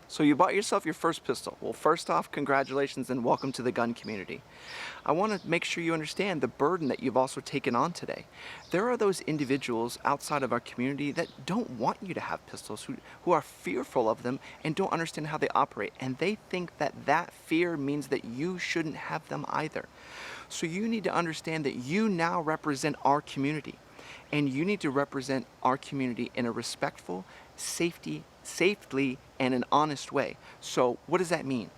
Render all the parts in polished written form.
So you bought yourself your first pistol. Well, first off, congratulations and welcome to the gun community. I want to make sure you understand the burden that you've also taken on today. There are those individuals outside of our community that don't want you to have pistols, who are fearful of them and don't understand how they operate. And they think that that fear means that you shouldn't have them either. So you need to understand that you now represent our community. And you need to represent our community in a respectful, safely, and an honest way. So what does that mean?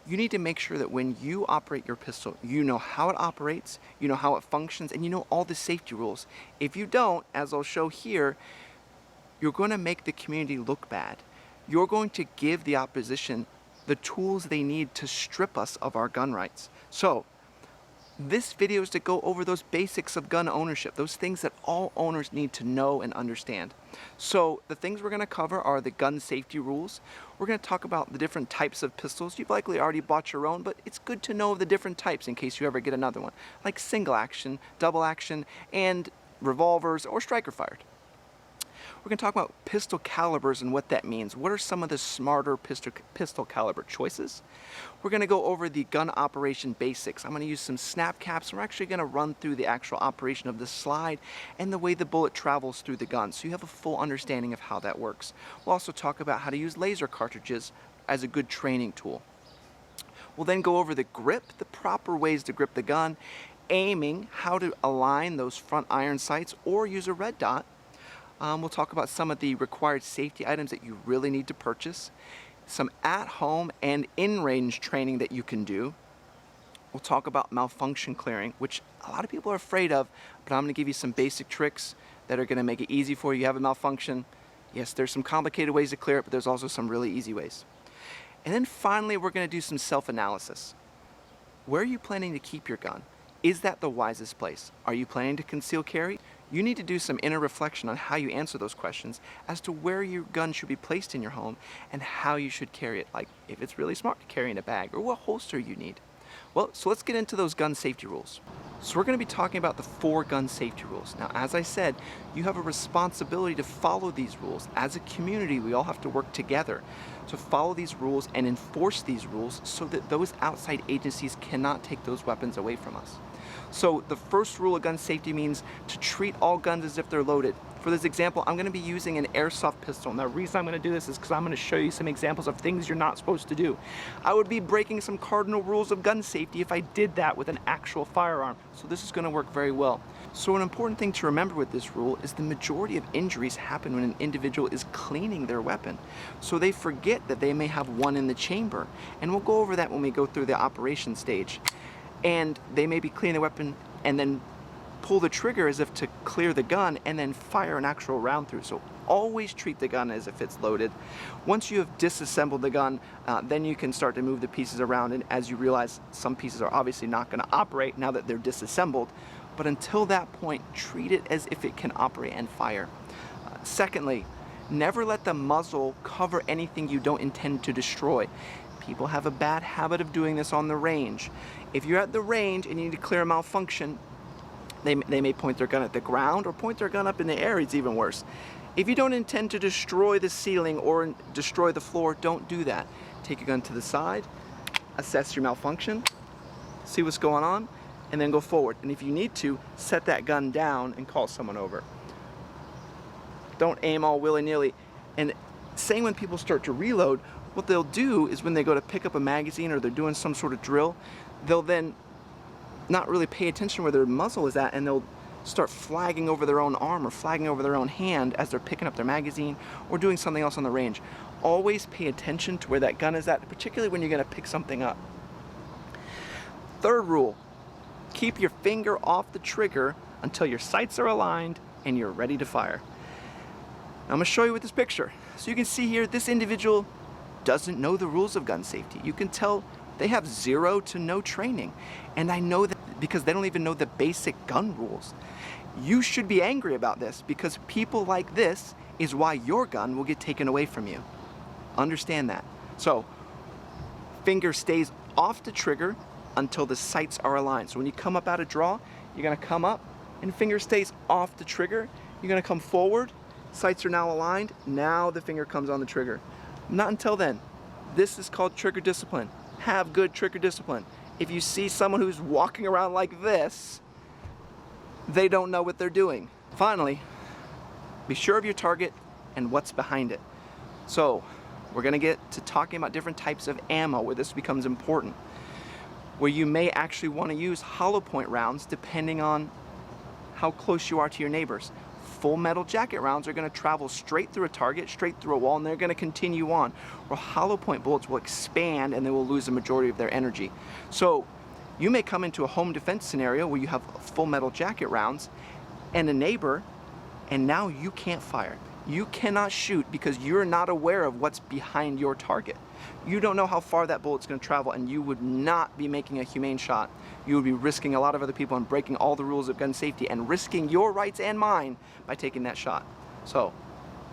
You need to make sure that when you operate your pistol, you know how it operates, you know how it functions, and you know all the safety rules. If you don't, as I'll show here, you're going to make the community look bad. You're going to give the opposition the tools they need to strip us of our gun rights. So this video is to go over those basics of gun ownership, those things that all owners need to know and understand. So the things we're going to cover are the gun safety rules. We're going to talk about the different types of pistols. You've likely already bought your own, but it's good to know the different types in case you ever get another one, like single action, double action, and revolvers or striker fired. We're going to talk about pistol calibers and what that means. What are some of the smarter pistol caliber choices? We're going to go over the gun operation basics. I'm going to use some snap caps. We're actually going to run through the actual operation of the slide and the way the bullet travels through the gun, so you have a full understanding of how that works. We'll also talk about how to use laser cartridges as a good training tool. We'll then go over the grip, the proper ways to grip the gun, aiming, how to align those front iron sights or use a red dot. We'll talk about some of the required safety items that you really need to purchase, some at-home and in-range training that you can do. We'll talk about malfunction clearing, which a lot of people are afraid of, but I'm going to give you some basic tricks that are going to make it easy for you. You have a malfunction. Yes, there's some complicated ways to clear it, but there's also some really easy ways. And then finally, we're going to do some self-analysis. Where are you planning to keep your gun? Is that the wisest place? Are you planning to conceal carry? You need to do some inner reflection on how you answer those questions as to where your gun should be placed in your home and how you should carry it, like if it's really smart to carry in a bag or what holster you need. Well, so let's get into those gun safety rules. So we're going to be talking about the 4 gun safety rules. Now, as I said, you have a responsibility to follow these rules. As a community, we all have to work together to follow these rules and enforce these rules so that those outside agencies cannot take those weapons away from us. So the first rule of gun safety means to treat all guns as if they're loaded. For this example, I'm going to be using an airsoft pistol. Now, the reason I'm going to do this is because I'm going to show you some examples of things you're not supposed to do. I would be breaking some cardinal rules of gun safety if I did that with an actual firearm. So this is going to work very well. So an important thing to remember with this rule is the majority of injuries happen when an individual is cleaning their weapon. So they forget that they may have one in the chamber. And we'll go over that when we go through the operation stage. And they may be cleaning the weapon and then pull the trigger as if to clear the gun and then fire an actual round through. So always treat the gun as if it's loaded. Once you have disassembled the gun, then you can start to move the pieces around, and as you realize some pieces are obviously not going to operate now that they're disassembled, but until that point, treat it as if it can operate and fire. Secondly, never let the muzzle cover anything you don't intend to destroy. People have a bad habit of doing this on the range. If you're at the range and you need to clear a malfunction, they may point their gun at the ground or point their gun up in the air. It's even worse. If you don't intend to destroy the ceiling or destroy the floor, don't do that. Take your gun to the side, assess your malfunction, see what's going on, and then go forward. And if you need to, set that gun down and call someone over. Don't aim all willy-nilly. And same when people start to reload, what they'll do is when they go to pick up a magazine or they're doing some sort of drill, they'll then not really pay attention where their muzzle is at, and they'll start flagging over their own arm or flagging over their own hand as they're picking up their magazine or doing something else on the range. Always pay attention to where that gun is at, particularly when you're going to pick something up. Third rule, keep your finger off the trigger until your sights are aligned and you're ready to fire. Now, I'm going to show you with this picture. So you can see here, this individual doesn't know the rules of gun safety. You can tell they have 0 to no training. And I know that because they don't even know the basic gun rules. You should be angry about this because people like this is why your gun will get taken away from you. Understand that. So, finger stays off the trigger until the sights are aligned. So when you come up out of draw, you're gonna come up and finger stays off the trigger. You're gonna come forward, sights are now aligned, now the finger comes on the trigger. Not until then. This is called trigger discipline. Have good trigger discipline. If you see someone who's walking around like this, they don't know what they're doing. Finally, be sure of your target and what's behind it. So, we're gonna get to talking about different types of ammo where this becomes important. Where you may actually want to use hollow point rounds depending on how close you are to your neighbors. Full metal jacket rounds are going to travel straight through a target, straight through a wall, and they're going to continue on. Or hollow point bullets will expand and they will lose the majority of their energy. So you may come into a home defense scenario where you have full metal jacket rounds and a neighbor, and now you can't fire. You cannot shoot because you're not aware of what's behind your target. You don't know how far that bullet's going to travel, and you would not be making a humane shot. You would be risking a lot of other people and breaking all the rules of gun safety and risking your rights and mine by taking that shot. So,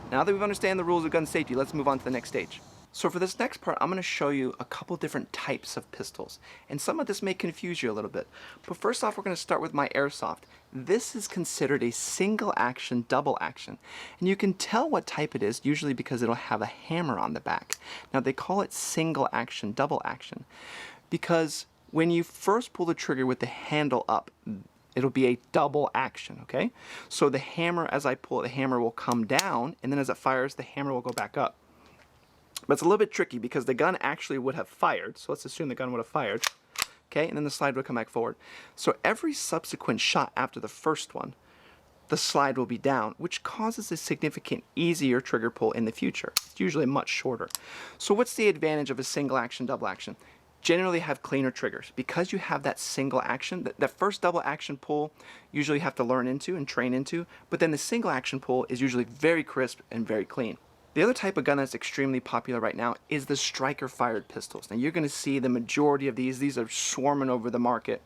now that we've understand the rules of gun safety, let's move on to the next stage. So for this next part, I'm going to show you a couple different types of pistols. And some of this may confuse you a little bit. But first off, we're going to start with my airsoft. This is considered a single action, double action. And you can tell what type it is, usually because it'll have a hammer on the back. Now they call it single action, double action, because when you first pull the trigger with the handle up, it'll be a double action, okay? So the hammer, as I pull it, the hammer will come down, and then as it fires, the hammer will go back up. But it's a little bit tricky because the gun actually would have fired. So let's assume the gun would have fired. Okay, and then the slide would come back forward. So every subsequent shot after the first one, the slide will be down, which causes a significant easier trigger pull in the future. It's usually much shorter. So what's the advantage of a single action, double action? Generally have cleaner triggers. Because you have that single action, that first double action pull usually you have to learn into and train into, but then the single action pull is usually very crisp and very clean. The other type of gun that's extremely popular right now is the striker fired pistols. Now you're going to see the majority of these are swarming over the market.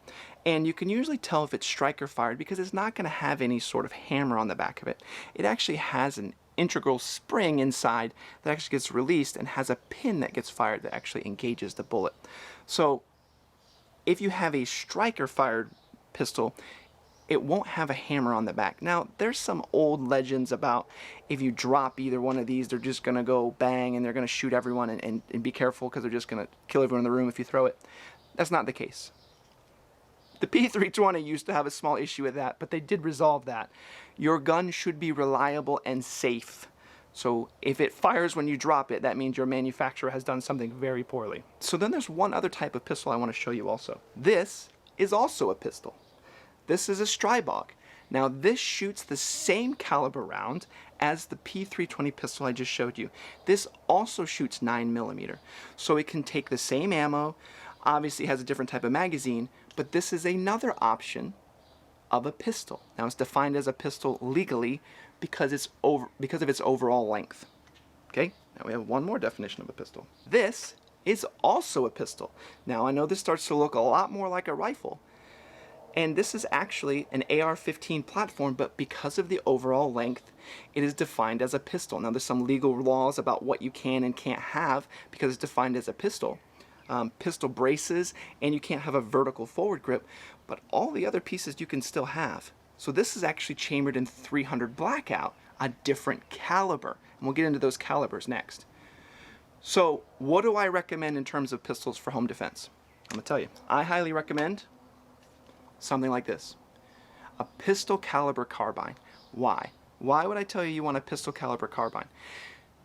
And you can usually tell if it's striker fired because it's not going to have any sort of hammer on the back of it. It actually has an integral spring inside that actually gets released and has a pin that gets fired that actually engages the bullet. So if you have a striker fired pistol, it won't have a hammer on the back. Now, there's some old legends about if you drop either one of these, they're just going to go bang and they're going to shoot everyone, and be careful because they're just going to kill everyone in the room if you throw it. That's not the case. The P320 used to have a small issue with that, but they did resolve that. Your gun should be reliable and safe. So if it fires when you drop it, that means your manufacturer has done something very poorly. So then there's one other type of pistol I want to show you also. This is also a pistol. This is a Strybog. Now this shoots the same caliber round as the P320 pistol I just showed you. This also shoots 9mm. So it can take the same ammo, obviously has a different type of magazine, but this is another option of a pistol. Now it's defined as a pistol legally because of its overall length. Okay, now we have one more definition of a pistol. This is also a pistol. Now I know this starts to look a lot more like a rifle, and this is actually an AR-15 platform, but because of the overall length, it is defined as a pistol. Now there's some legal laws about what you can and can't have because it's defined as a pistol. Pistol braces, and you can't have a vertical forward grip, but all the other pieces you can still have. So this is actually chambered in 300 blackout, a different caliber, and we'll get into those calibers next. So what do I recommend in terms of pistols for home defense? I'm gonna tell you, I highly recommend something like this, a pistol caliber carbine. Why? Why would I tell you you want a pistol caliber carbine?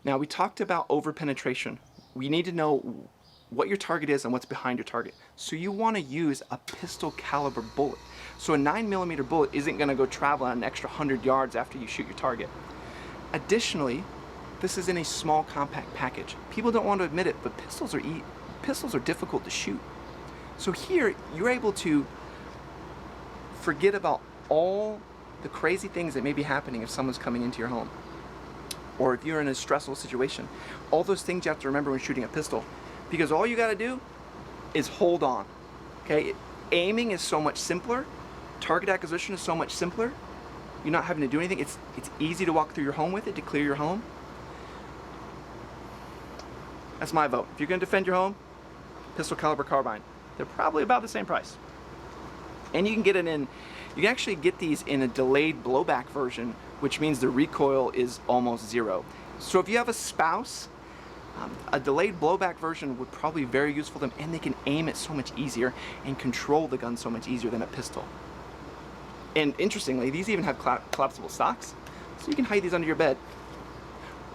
Now we talked about over penetration. We need to know what your target is and what's behind your target. So you want to use a pistol caliber bullet. So a 9mm bullet isn't going to go travel an extra 100 yards after you shoot your target. Additionally, this is in a small compact package. People don't want to admit it, but pistols are difficult to shoot. So here you're able to forget about all the crazy things that may be happening if someone's coming into your home, or if you're in a stressful situation. All those things you have to remember when shooting a pistol, because all you got to do is hold on. Okay, aiming is so much simpler, target acquisition is so much simpler. You're not having to do anything. It's easy to walk through your home with it, to clear your home. That's my vote. If you're going to defend your home, pistol caliber carbine. They're probably about the same price. And you can get it in, you can actually get these in a delayed blowback version, which means the recoil is almost zero. So if you have a spouse, A delayed blowback version would probably be very useful to them, and they can aim it so much easier and control the gun so much easier than a pistol. And interestingly, these even have collapsible stocks, so you can hide these under your bed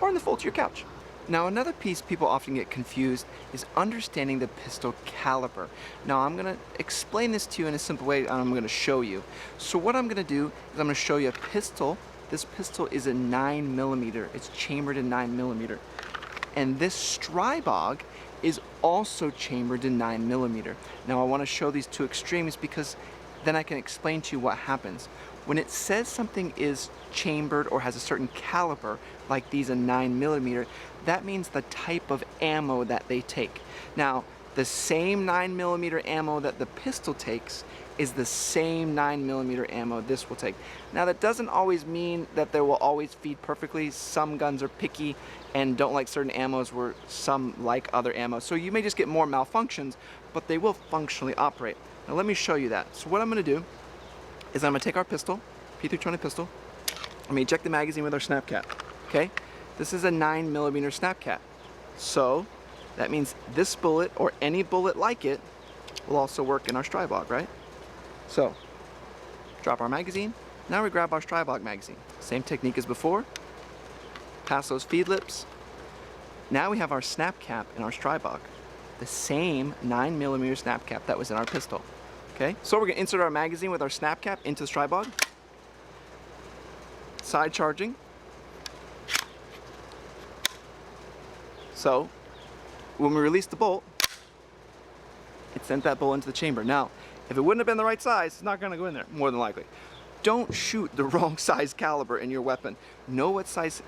or in the fold to your couch. Now, another piece people often get confused is understanding the pistol caliber. Now, I'm going to explain this to you in a simple way, and I'm going to show you. So what I'm going to do is I'm going to show you a pistol. This pistol is a 9mm. It's chambered in 9mm. And this Strybog is also chambered in 9mm. Now, I want to show these two extremes because then I can explain to you what happens. When it says something is chambered or has a certain caliber, like these a 9mm, that means the type of ammo that they take. Now, the same 9mm ammo that the pistol takes is the same 9mm ammo this will take. Now, that doesn't always mean that they will always feed perfectly. Some guns are picky and don't like certain ammos where some like other ammo. So you may just get more malfunctions, but they will functionally operate. Now, let me show you that. So what I'm going to do is I'm going to take our pistol, P320 pistol. I'm going to eject the magazine with our snap cap. Okay? This is a 9mm snap cap. So that means this bullet or any bullet like it will also work in our Strybog, right? So drop our magazine. Now we grab our Strybog magazine. Same technique as before. Pass those feed lips. Now we have our snap cap in our Strybog. The same 9mm snap cap that was in our pistol. Okay, so we're going to insert our magazine with our snap cap into the Strybog. Side charging. So when we release the bolt, it sent that bolt into the chamber. Now, if it wouldn't have been the right size, it's not going to go in there, more than likely. Don't shoot the wrong size caliber in your weapon. Know what size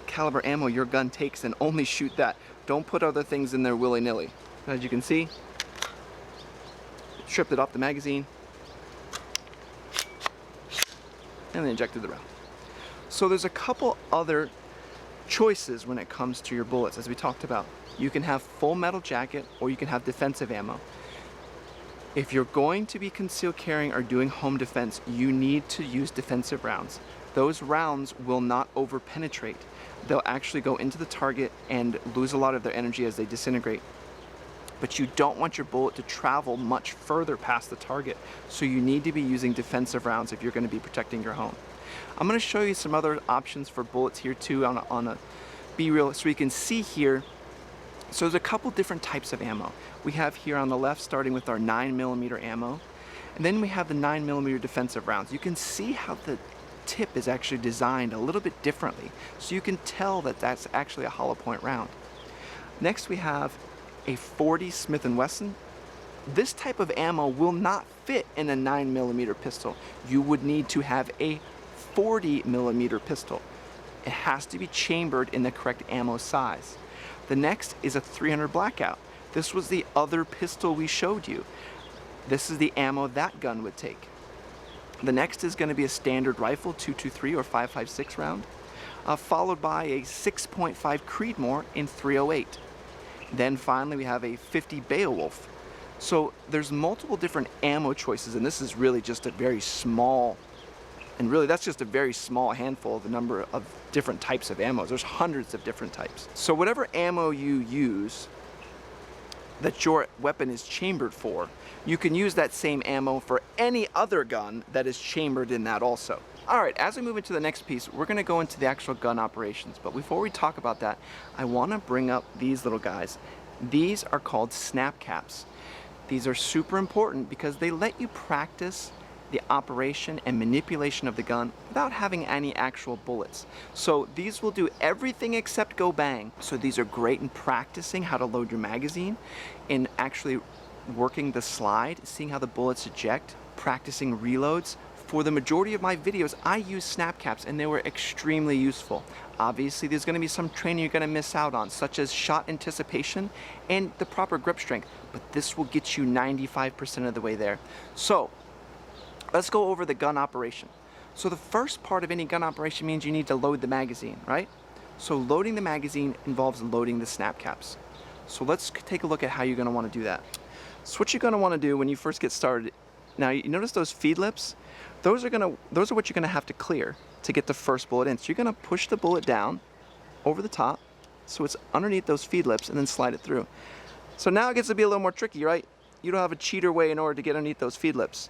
caliber ammo your gun takes and only shoot that. Don't put other things in there willy-nilly. As you can see, stripped it off the magazine and then ejected the round. So there's a couple other choices when it comes to your bullets, as we talked about. You can have full metal jacket or you can have defensive ammo. If you're going to be concealed carrying or doing home defense, you need to use defensive rounds. Those rounds will not over penetrate. They'll actually go into the target and lose a lot of their energy as they disintegrate. But you don't want your bullet to travel much further past the target. So you need to be using defensive rounds if you're going to be protecting your home. I'm going to show you some other options for bullets here too on a B-reel so you can see here. So there's a couple different types of ammo. We have here on the left starting with our 9mm ammo. And then we have the 9mm defensive rounds. You can see how the tip is actually designed a little bit differently. So you can tell that that's actually a hollow point round. Next we have a 40 Smith & Wesson. This type of ammo will not fit in a 9mm pistol. You would need to have a 40mm pistol. It has to be chambered in the correct ammo size. The next is a 300 Blackout. This was the other pistol we showed you. This is the ammo that gun would take. The next is going to be a standard rifle, 223 or 5.56 round, followed by a 6.5 Creedmoor in 308. Then finally we have a 50 Beowulf. So there's multiple different ammo choices, and this is really just a very small, and really that's just a very small handful of the number of different types of ammo. There's hundreds of different types. So whatever ammo you use that your weapon is chambered for, you can use that same ammo for any other gun that is chambered in that also. Alright, as we move into the next piece, we're going to go into the actual gun operations. But before we talk about that, I want to bring up these little guys. These are called snap caps. These are super important because they let you practice the operation and manipulation of the gun without having any actual bullets. So these will do everything except go bang. So these are great in practicing how to load your magazine, in actually working the slide, seeing how the bullets eject, practicing reloads. For the majority of my videos, I use snap caps and they were extremely useful. Obviously, there's going to be some training you're going to miss out on, such as shot anticipation and the proper grip strength, but this will get you 95% of the way there. So, let's go over the gun operation. So the first part of any gun operation means you need to load the magazine, right? So loading the magazine involves loading the snap caps. So let's take a look at how you're going to want to do that. So what you're going to want to do when you first get started, now you notice those feed lips? Those are what you're going to have to clear to get the first bullet in. So you're going to push the bullet down over the top, so it's underneath those feed lips, and then slide it through. So now it gets to be a little more tricky, right? You don't have a cheater way in order to get underneath those feed lips.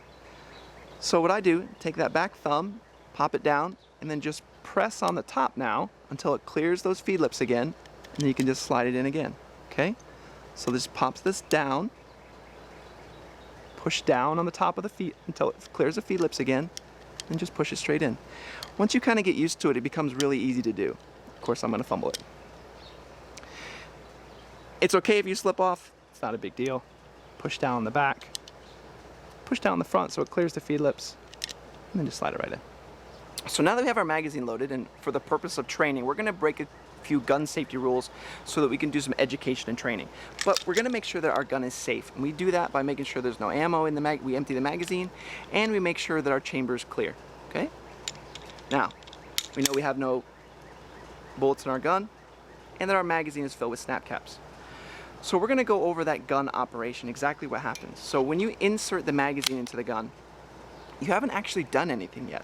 So what I do, take that back thumb, pop it down, and then just press on the top now until it clears those feed lips again, and then you can just slide it in again, okay? So this pops this down, push down on the top of the feet until it clears the feed lips again, and just push it straight in. Once you kind of get used to it, it becomes really easy to do. Of course, I'm gonna fumble it. It's okay if you slip off, it's not a big deal. Push down the back, push down the front so it clears the feed lips, and then just slide it right in. So now that we have our magazine loaded, and for the purpose of training, we're gonna break a few gun safety rules so that we can do some education and training. But we're gonna make sure that our gun is safe, and we do that by making sure there's no ammo in the we empty the magazine, and we make sure that our chamber is clear, okay? Now, we know we have no bullets in our gun, and that our magazine is filled with snap caps. So we're gonna go over that gun operation, exactly what happens. So when you insert the magazine into the gun, you haven't actually done anything yet.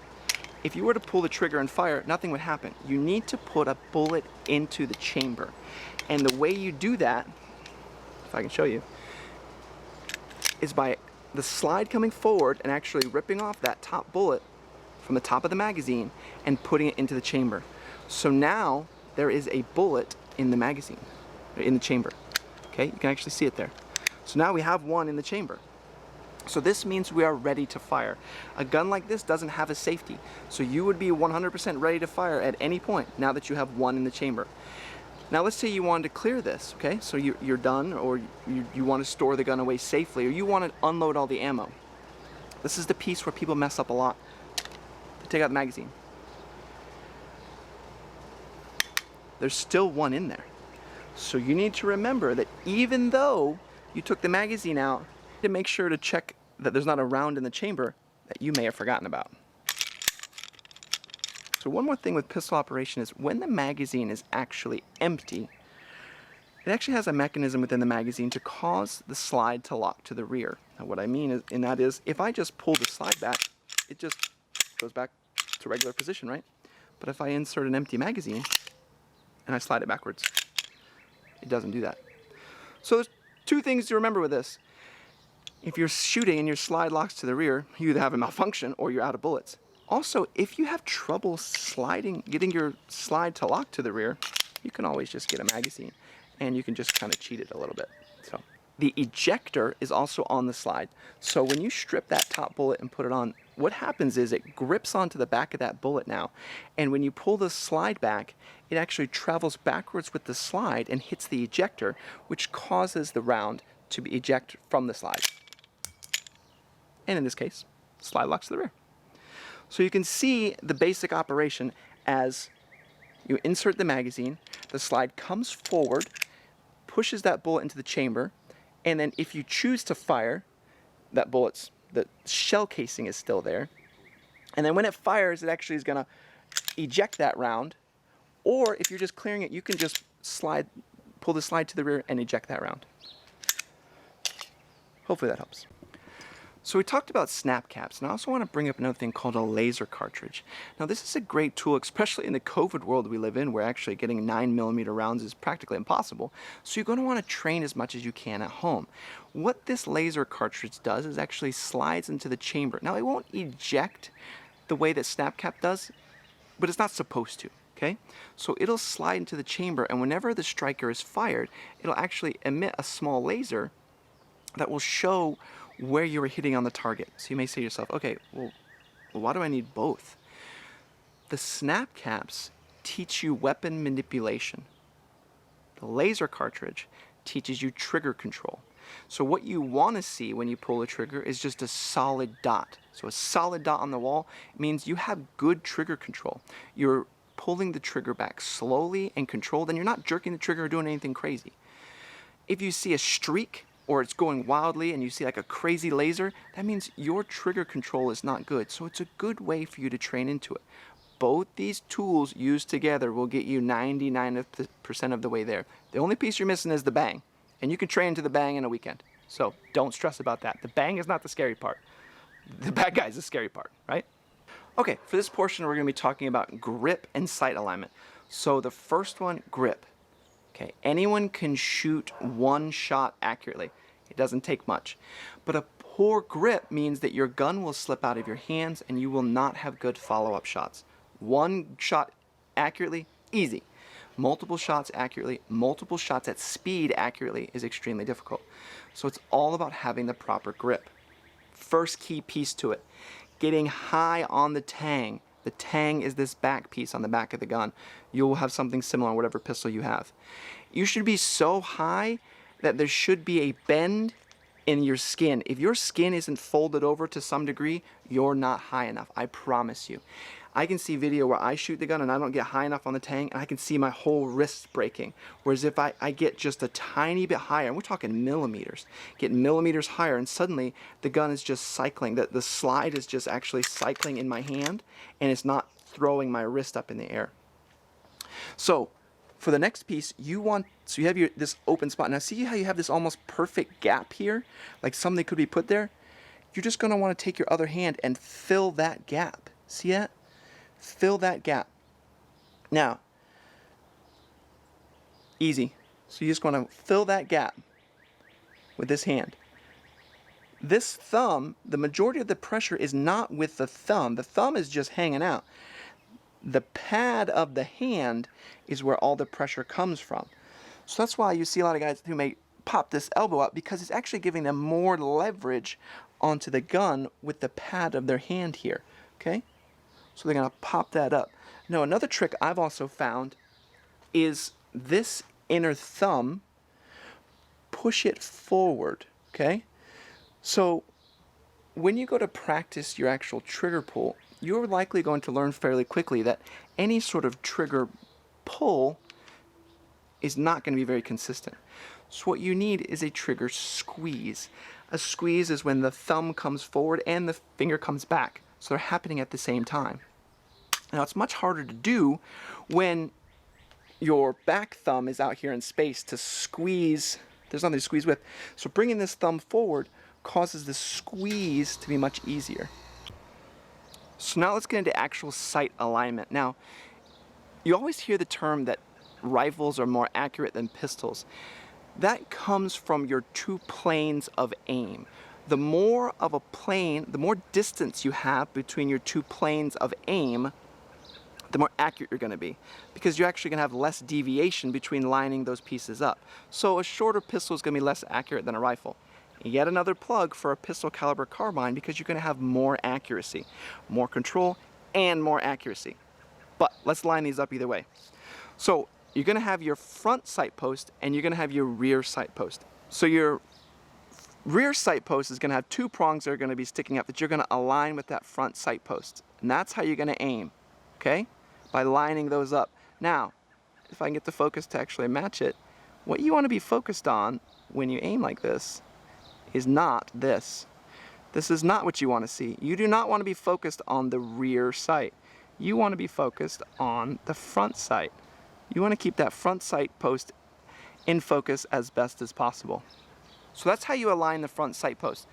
If you were to pull the trigger and fire, nothing would happen. You need to put a bullet into the chamber. And the way you do that, if I can show you, is by the slide coming forward and actually ripping off that top bullet from the top of the magazine and putting it into the chamber. So now there is a bullet in the magazine, in the chamber. Okay, you can actually see it there. So now we have one in the chamber. So this means we are ready to fire. A gun like this doesn't have a safety. So you would be 100% ready to fire at any point now that you have one in the chamber. Now let's say you wanted to clear this, okay? So you're done, or you want to store the gun away safely, or you want to unload all the ammo. This is the piece where people mess up a lot. They take out the magazine. There's still one in there. So you need to remember that even though you took the magazine out, to make sure to check that there's not a round in the chamber that you may have forgotten about. So one more thing with pistol operation is when the magazine is actually empty, it actually has a mechanism within the magazine to cause the slide to lock to the rear. Now what I mean is, and that is, if I just pull the slide back, it just goes back to regular position, right? But if I insert an empty magazine and I slide it backwards, it doesn't do that. So there's two things to remember with this. If you're shooting and your slide locks to the rear, you either have a malfunction or you're out of bullets. Also, if you have trouble getting your slide to lock to the rear, you can always just get a magazine and you can just kind of cheat it a little bit. So the ejector is also on the slide. So when you strip that top bullet and put it on, what happens is it grips onto the back of that bullet now. And when you pull the slide back, it actually travels backwards with the slide and hits the ejector, which causes the round to be ejected from the slide. And in this case, slide locks to the rear. So you can see the basic operation as you insert the magazine, the slide comes forward, pushes that bullet into the chamber, and then if you choose to fire, that bullet's, the shell casing is still there. And then when it fires, it actually is gonna eject that round. Or if you're just clearing it, you can just pull the slide to the rear and eject that round. Hopefully that helps. So we talked about snap caps, and I also want to bring up another thing called a laser cartridge. Now this is a great tool, especially in the COVID world we live in, where actually getting 9mm rounds is practically impossible. So you're going to want to train as much as you can at home. What this laser cartridge does is actually slides into the chamber. Now it won't eject the way that snap cap does, but it's not supposed to. Okay, so it'll slide into the chamber, and whenever the striker is fired, it'll actually emit a small laser that will show where you were hitting on the target. So you may say to yourself, okay, well, why do I need both? The snap caps teach you weapon manipulation. The laser cartridge teaches you trigger control. So what you want to see when you pull the trigger is just a solid dot. So a solid dot on the wall means you have good trigger control. You're pulling the trigger back slowly and controlled, and you're not jerking the trigger or doing anything crazy. If you see a streak, or it's going wildly and you see like a crazy laser, that means your trigger control is not good. So it's a good way for you to train into it. Both these tools used together will get you 99% of the way there. The only piece you're missing is the bang. And you can train to the bang in a weekend. So don't stress about that. The bang is not the scary part. The bad guy is the scary part, right? Okay, for this portion we're going to be talking about grip and sight alignment. So the first one, grip. Okay, anyone can shoot one shot accurately. It doesn't take much. But a poor grip means that your gun will slip out of your hands and you will not have good follow-up shots. One shot accurately, easy. Multiple shots accurately, multiple shots at speed accurately is extremely difficult. So it's all about having the proper grip. First key piece to it, getting high on the tang. The tang is this back piece on the back of the gun. You'll have something similar on whatever pistol you have. You should be so high that there should be a bend in your skin. If your skin isn't folded over to some degree, you're not high enough, I promise you. I can see video where I shoot the gun and I don't get high enough on the tang and I can see my whole wrist breaking. Whereas if I get just a tiny bit higher, and we're talking millimeters, get millimeters higher and suddenly the gun is just cycling. The slide is just actually cycling in my hand and it's not throwing my wrist up in the air. So for the next piece, you have this open spot. Now see how you have this almost perfect gap here? Like something could be put there? You're just gonna wanna take your other hand and fill that gap. See that? Fill that gap. Now, easy. So you just want to fill that gap with this hand. This thumb, the majority of the pressure is not with the thumb. The thumb is just hanging out. The pad of the hand is where all the pressure comes from. So that's why you see a lot of guys who may pop this elbow up because it's actually giving them more leverage onto the gun with the pad of their hand here. Okay? So they're going to pop that up. Now another trick I've also found is this inner thumb, push it forward, okay? So when you go to practice your actual trigger pull, you're likely going to learn fairly quickly that any sort of trigger pull is not going to be very consistent. So what you need is a trigger squeeze. A squeeze is when the thumb comes forward and the finger comes back. So they're happening at the same time. Now it's much harder to do when your back thumb is out here in space to squeeze. There's nothing to squeeze with. So bringing this thumb forward causes the squeeze to be much easier. So now let's get into actual sight alignment. Now, you always hear the term that rifles are more accurate than pistols. That comes from your two planes of aim. The more of a plane, the more distance you have between your two planes of aim, the more accurate you're going to be, because you're actually going to have less deviation between lining those pieces up. So a shorter pistol is going to be less accurate than a rifle. Yet another plug for a pistol caliber carbine, because you're going to have more accuracy, more control, and more accuracy. But let's line these up either way. So you're going to have your front sight post and you're going to have your rear sight post. So your rear sight post is going to have two prongs that are going to be sticking up that you're going to align with that front sight post. And that's how you're going to aim, okay? By lining those up. Now, if I can get the focus to actually match it, what you want to be focused on when you aim like this is not this. This is not what you want to see. You do not want to be focused on the rear sight. You want to be focused on the front sight. You want to keep that front sight post in focus as best as possible. So that's how you align the front sight post.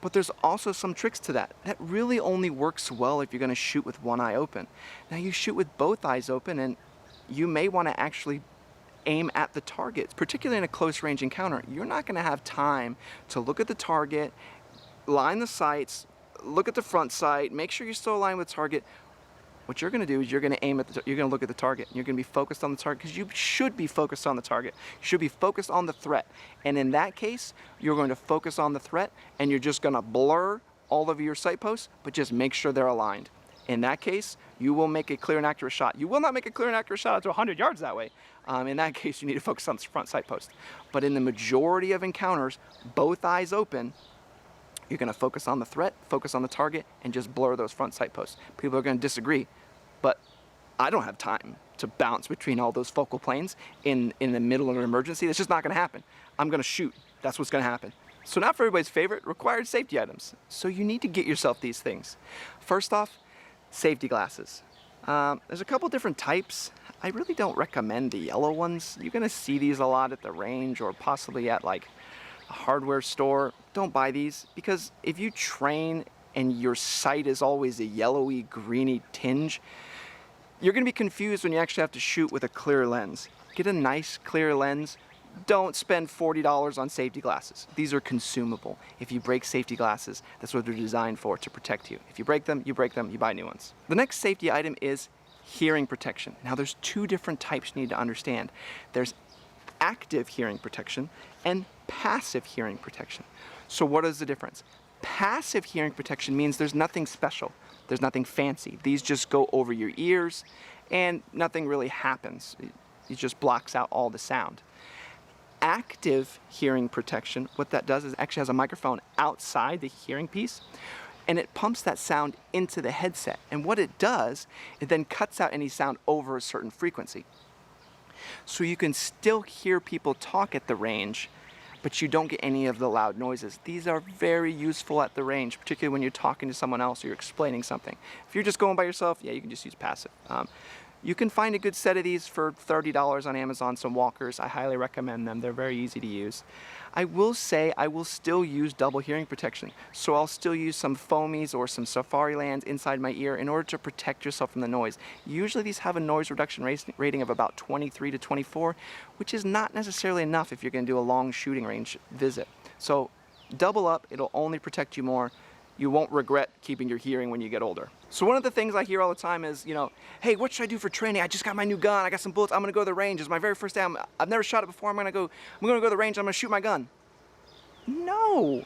But there's also some tricks to that. That really only works well if you're going to shoot with one eye open. Now you shoot with both eyes open and you may want to actually aim at the target, particularly in a close range encounter. You're not going to have time to look at the target, line the sights, look at the front sight, make sure you're still aligned with target. What you're going to do is you're going to aim at you're going to look at the target. You're going to be focused on the target because you should be focused on the target. You should be focused on the threat. And in that case, you're going to focus on the threat and you're just going to blur all of your sight posts, but just make sure they're aligned. In that case, you will make a clear and accurate shot. You will not make a clear and accurate shot out to 100 yards that way. In that case, you need to focus on the front sight post. But in the majority of encounters, both eyes open, you're going to focus on the threat, focus on the target, and just blur those front sight posts. People are going to disagree, but I don't have time to bounce between all those focal planes in the middle of an emergency. That's just not going to happen. I'm going to shoot. That's what's going to happen. So now for everybody's favorite, required safety items. So you need to get yourself these things. First off, safety glasses. There's a couple different types. I really don't recommend the yellow ones. You're going to see these a lot at the range or possibly at like a hardware store. Don't buy these because if you train and your sight is always a yellowy, greeny tinge, you're going to be confused when you actually have to shoot with a clear lens. Get a nice clear lens. Don't spend $40 on safety glasses. These are consumable. If you break safety glasses, that's what they're designed for, to protect you. If you break them, you buy new ones. The next safety item is hearing protection. Now there's two different types you need to understand. There's active hearing protection and passive hearing protection. So what is the difference? Passive hearing protection means there's nothing special. There's nothing fancy. These just go over your ears and nothing really happens. It just blocks out all the sound. Active hearing protection, what that does is it actually has a microphone outside the hearing piece, and it pumps that sound into the headset. And what it does, it then cuts out any sound over a certain frequency. So you can still hear people talk at the range, but you don't get any of the loud noises. These are very useful at the range, particularly when you're talking to someone else or you're explaining something. If you're just going by yourself, yeah, you can just use passive. You can find a good set of these for $30 on Amazon, some walkers. I highly recommend them. They're very easy to use. I will say I will still use double hearing protection. So I'll still use some foamies or some Safari Lands inside my ear in order to protect yourself from the noise. Usually these have a noise reduction rating of about 23 to 24, which is not necessarily enough if you're going to do a long shooting range visit. So double up, it'll only protect you more. You won't regret keeping your hearing when you get older. So one of the things I hear all the time is, hey, what should I do for training? I just got my new gun. I got some bullets. I'm gonna go to the range. It's my very first day. I've never shot it before. I'm gonna go to the range. I'm gonna shoot my gun. No.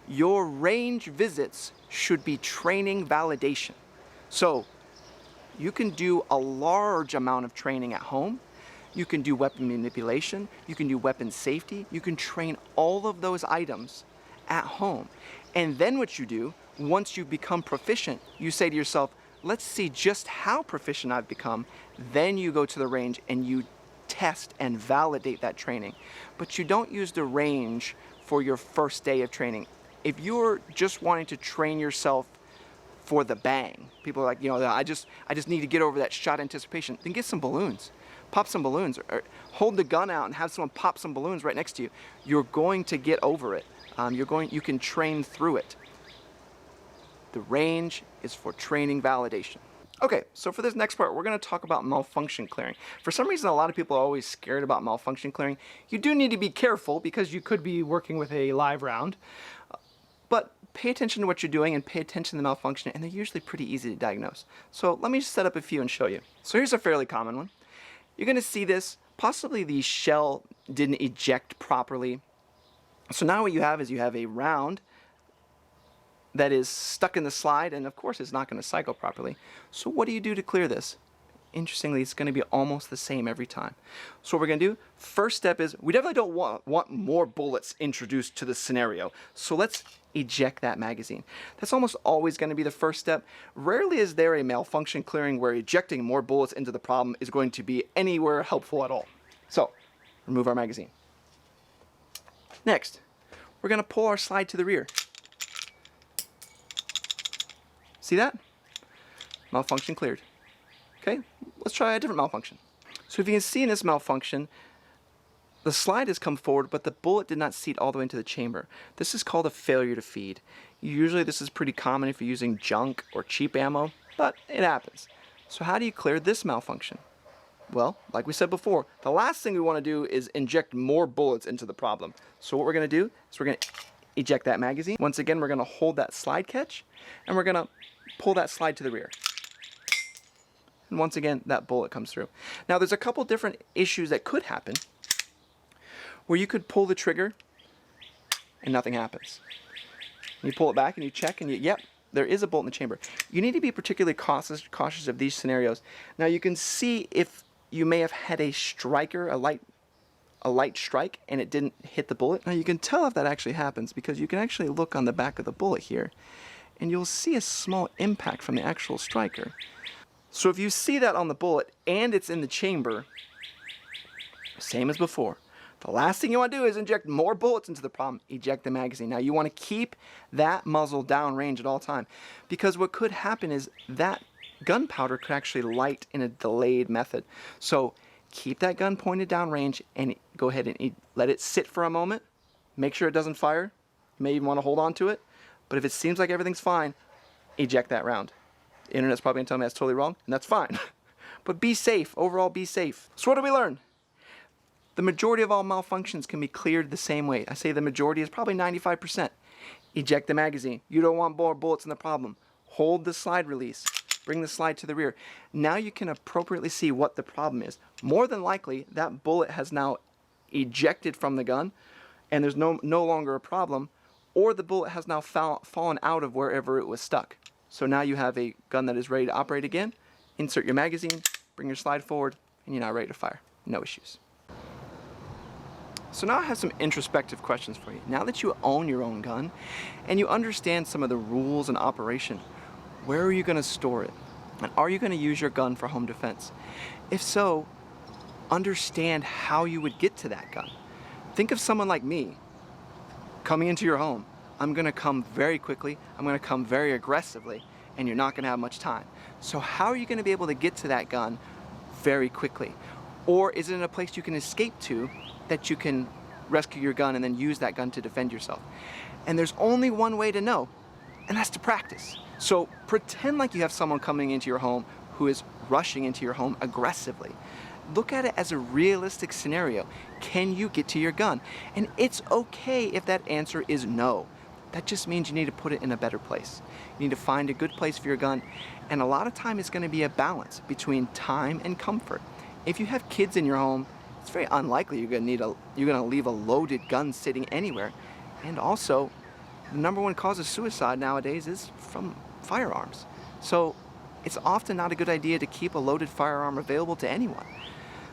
Your range visits should be training validation. So you can do a large amount of training at home. You can do weapon manipulation. You can do weapon safety. You can train all of those items at home. And then what you do, once you become proficient, you say to yourself, let's see just how proficient I've become. Then you go to the range and you test and validate that training. But you don't use the range for your first day of training. If you're just wanting to train yourself for the bang, people are like, I just need to get over that shot anticipation, then get some balloons. Pop some balloons, or hold the gun out and have someone pop some balloons right next to you. You're going to get over it. You can train through it. The range is for training validation. Okay, so for this next part, we're going to talk about malfunction clearing. For some reason, a lot of people are always scared about malfunction clearing. You do need to be careful because you could be working with a live round. But pay attention to what you're doing and pay attention to the malfunction, and they're usually pretty easy to diagnose. So let me set up a few and show you. So here's a fairly common one. You're going to see this. Possibly the shell didn't eject properly. So now what you have is you have a round that is stuck in the slide, and of course it's not going to cycle properly. So what do you do to clear this? Interestingly, it's going to be almost the same every time. So what we're going to do, first step is, we definitely don't want more bullets introduced to the scenario. So let's eject that magazine. That's almost always going to be the first step. Rarely is there a malfunction clearing where ejecting more bullets into the problem is going to be anywhere helpful at all. So, remove our magazine. Next, we're going to pull our slide to the rear. See that? Malfunction cleared. Okay, let's try a different malfunction. So if you can see in this malfunction, the slide has come forward, but the bullet did not seat all the way into the chamber. This is called a failure to feed. Usually this is pretty common if you're using junk or cheap ammo, but it happens. So how do you clear this malfunction? Well, like we said before, the last thing we want to do is inject more bullets into the problem. So what we're going to do is we're going to eject that magazine. Once again, we're going to hold that slide catch, and we're going to pull that slide to the rear. And once again, that bullet comes through. Now, there's a couple different issues that could happen where you could pull the trigger and nothing happens. You pull it back and you check and yep, there is a bolt in the chamber. You need to be particularly cautious of these scenarios. Now, you can see if you may have had a striker, a light strike, and it didn't hit the bullet. Now, you can tell if that actually happens because you can actually look on the back of the bullet here, and you'll see a small impact from the actual striker. So if you see that on the bullet and it's in the chamber, same as before. The last thing you want to do is inject more bullets into the problem. Eject the magazine. Now you want to keep that muzzle downrange at all time, because what could happen is that gunpowder could actually light in a delayed method. So keep that gun pointed downrange and go ahead and let it sit for a moment. Make sure it doesn't fire. You may even want to hold on to it. But if it seems like everything's fine, eject that round. The internet's probably going to tell me that's totally wrong, and that's fine. But be safe, overall be safe. So what do we learn? The majority of all malfunctions can be cleared the same way. I say the majority is probably 95%. Eject the magazine. You don't want more bullets in the problem. Hold the slide release. Bring the slide to the rear. Now you can appropriately see what the problem is. More than likely, that bullet has now ejected from the gun and there's no longer a problem, or the bullet has now fallen out of wherever it was stuck. So now you have a gun that is ready to operate again. Insert your magazine, bring your slide forward, and you're now ready to fire. No issues. So now I have some introspective questions for you. Now that you own your own gun and you understand some of the rules and operation, where are you going to store it? And are you going to use your gun for home defense? If so, understand how you would get to that gun. Think of someone like me coming into your home. I'm going to come very quickly, I'm going to come very aggressively, and you're not going to have much time. So how are you going to be able to get to that gun very quickly? Or is it in a place you can escape to that you can rescue your gun and then use that gun to defend yourself? And there's only one way to know, and that's to practice. So pretend like you have someone coming into your home who is rushing into your home aggressively. Look at it as a realistic scenario. Can you get to your gun? And it's okay if that answer is no. That just means you need to put it in a better place. You need to find a good place for your gun, and a lot of time it's going to be a balance between time and comfort. If you have kids in your home, it's very unlikely you're going to leave a loaded gun sitting anywhere. And also, the number one cause of suicide nowadays is from firearms. So it's often not a good idea to keep a loaded firearm available to anyone.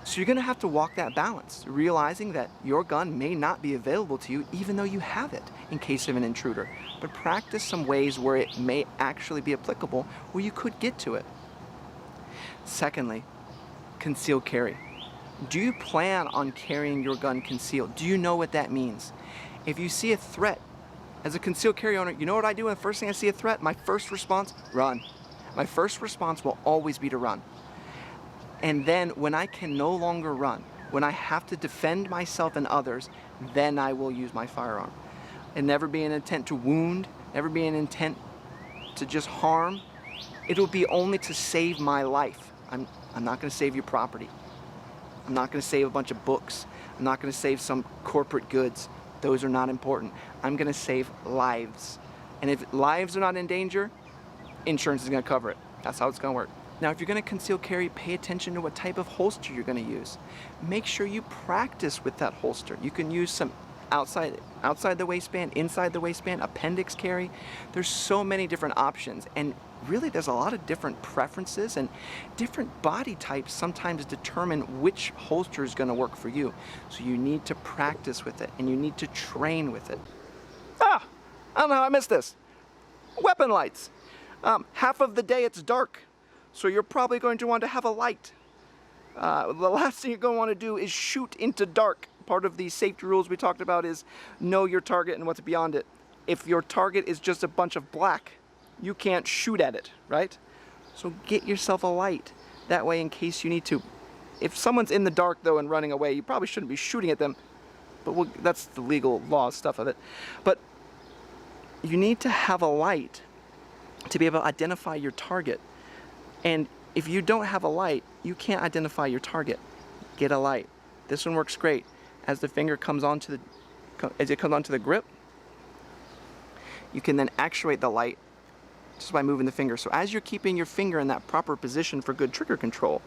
So you're going to have to walk that balance, realizing that your gun may not be available to you even though you have it in case of an intruder. But practice some ways where it may actually be applicable, where you could get to it. Secondly, concealed carry. Do you plan on carrying your gun concealed? Do you know what that means? If you see a threat, as a concealed carry owner, you know what I do when the first thing I see a threat? My first response, run. My first response will always be to run. And then when I can no longer run, when I have to defend myself and others, then I will use my firearm. And never be an intent to wound, never be an intent to just harm. It will be only to save my life. I'm not going to save your property. I'm not going to save a bunch of books. I'm not going to save some corporate goods. Those are not important. I'm going to save lives. And if lives are not in danger, insurance is going to cover it. That's how it's going to work. Now, if you're going to conceal carry, pay attention to what type of holster you're going to use. Make sure you practice with that holster. You can use some outside the waistband, inside the waistband, appendix carry. There's so many different options, and really there's a lot of different preferences, and different body types sometimes determine which holster is going to work for you. So you need to practice with it, and you need to train with it. I don't know how I missed this. Weapon lights. Half of the day it's dark, so you're probably going to want to have a light. The last thing you're going to want to do is shoot into dark. Part of the safety rules we talked about is know your target and what's beyond it. If your target is just a bunch of black, you can't shoot at it, right? So get yourself a light. That way, in case you need to. If someone's in the dark, though, and running away, you probably shouldn't be shooting at them. But that's the legal law stuff of it. But you need to have a light to be able to identify your target. And if you don't have a light, you can't identify your target. Get a light. This one works great. As the finger comes onto the grip, you can then actuate the light just by moving the finger. So as you're keeping your finger in that proper position for good trigger control,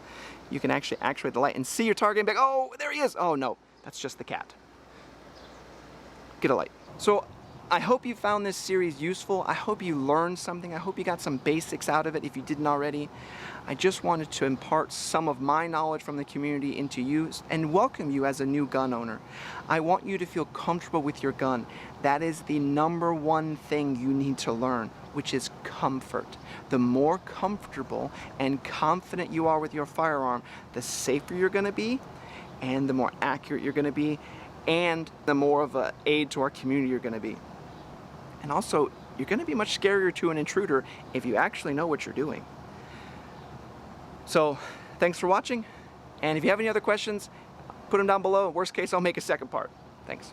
you can actually actuate the light and see your target and be like, oh, there he is. Oh no, that's just the cat. Get a light. So I hope you found this series useful. I hope you learned something. I hope you got some basics out of it if you didn't already. I just wanted to impart some of my knowledge from the community into you and welcome you as a new gun owner. I want you to feel comfortable with your gun. That is the number one thing you need to learn, which is comfort. The more comfortable and confident you are with your firearm, the safer you're going to be, and the more accurate you're going to be, and the more of an aid to our community you're going to be. And also, you're going to be much scarier to an intruder if you actually know what you're doing. So, thanks for watching, and if you have any other questions, put them down below. Worst case, I'll make a second part. Thanks.